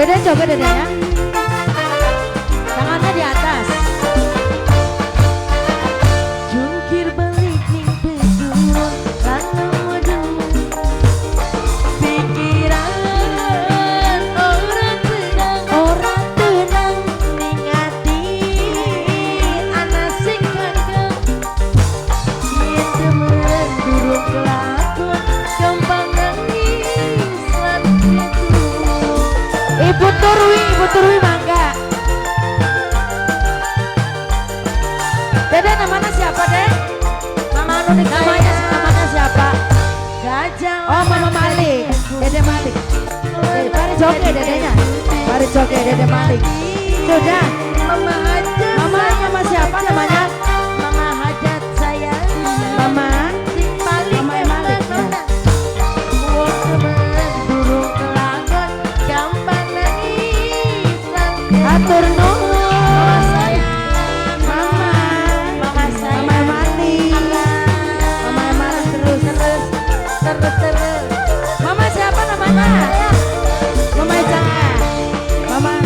Dede coba dedenya. Tangannya di atas. Jungkir balik ning pejuang lalu madu. Pikiran orang tenang ning ati ana sing kagem. Yen demen durung kelakon gampang nangis lan gitu. Ibu Turwi mangga. Dede namanya siapa, Dek? Mama Nunik namanya siapa? Gajah. Oh, Mama Malik. Dede Malik. Mari joget dedenya. Mari joget Dede Malik. Sudah. Mama Hajat. Mama siapa namanya? Mama Hajat saya. Mama Malik. Mama Malik. Burung kelagon gampang nangis. Atur nuhun sayang. Mama saya. Mama Malik. Mama Malik terus. Mama siapa namanya? Mama jangan. Mama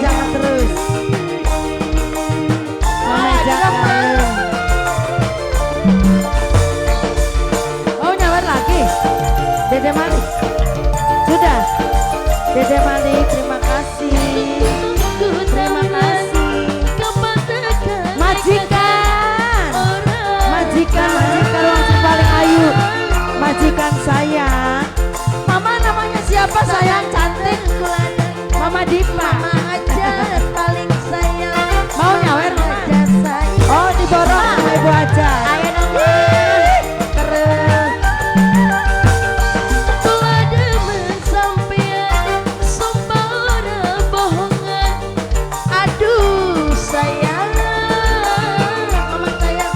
jangan terus. Mama jangan. Oh nyawar lagi. Dede Malik. Sudah. Dede Malik terima kasih. Terima kasih. Majikan langsung paling ayu. Majikan saya. Mama namanya siapa sayang cantik? Mama Dipa. Mama aja paling sayang. Mau nyawer aja sayang. Oh diborong sama ibu aja. Ayo nama. Terus. Tua demen sampean sumpah bohongan. Aduh sayang. Mama sayang.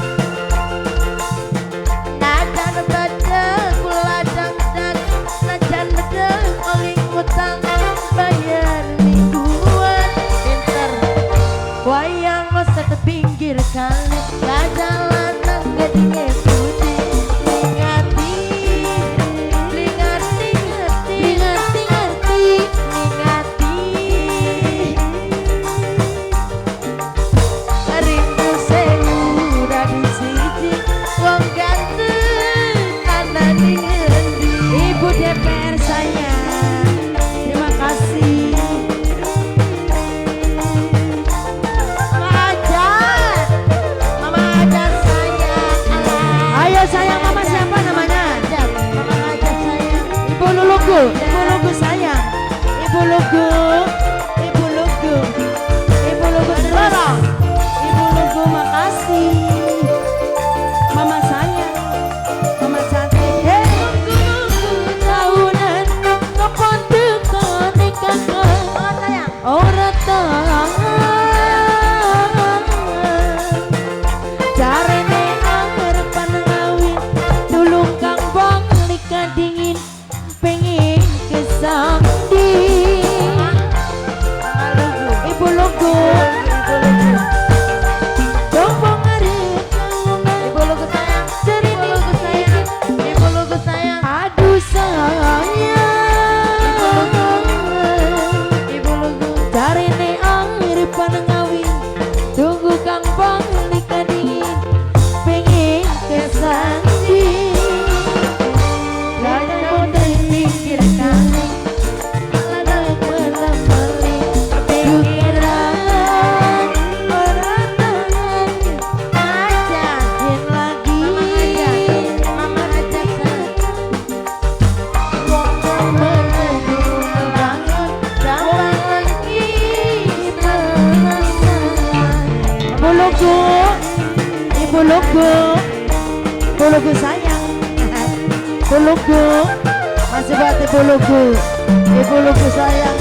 Najan bedeg kula dangdang. Najan bedeg oling utang. Bayar mingguan. Pinter. Wayang masa ke pinggir kali. Gajalanan gadingnya putih. Lingati. Rindu sewu dari siji. Wong ganteng ana ning endi. Ibu DPR saya. Terima kasih. Mama Ajat saya. Ayo sayang mama siapa namanya? Mama Ajat saya. Ibu Lulugu sayang. Ibu Lugu terus. Ibu Lugu makasih. Mama sayang. Mama cantik. Hey. Tahunan kapan tekan nikahkan. Mama sayang. Ora tahan. Jarene anger panengawin. Tulung kang bang lika dingin. Pengen kesandi. Ibu Lugu. Jombong arep kangen. Ibu Lugu sayang. Ibu Lugu sayang. Aduh sayang. Ibu Lugu. Jarene anger panengawin. Tunggu kang bang lika dingin. Pengen kesandi. Ladang pinggir kali. Ladang meli. Pikiran orang tangan. Ajakin lagi. Mama ajak wong menunggu bangun. Rawang lagi Ibu Lugu sayang. Ibu Lugu masih buat Ibu Lugu sayang.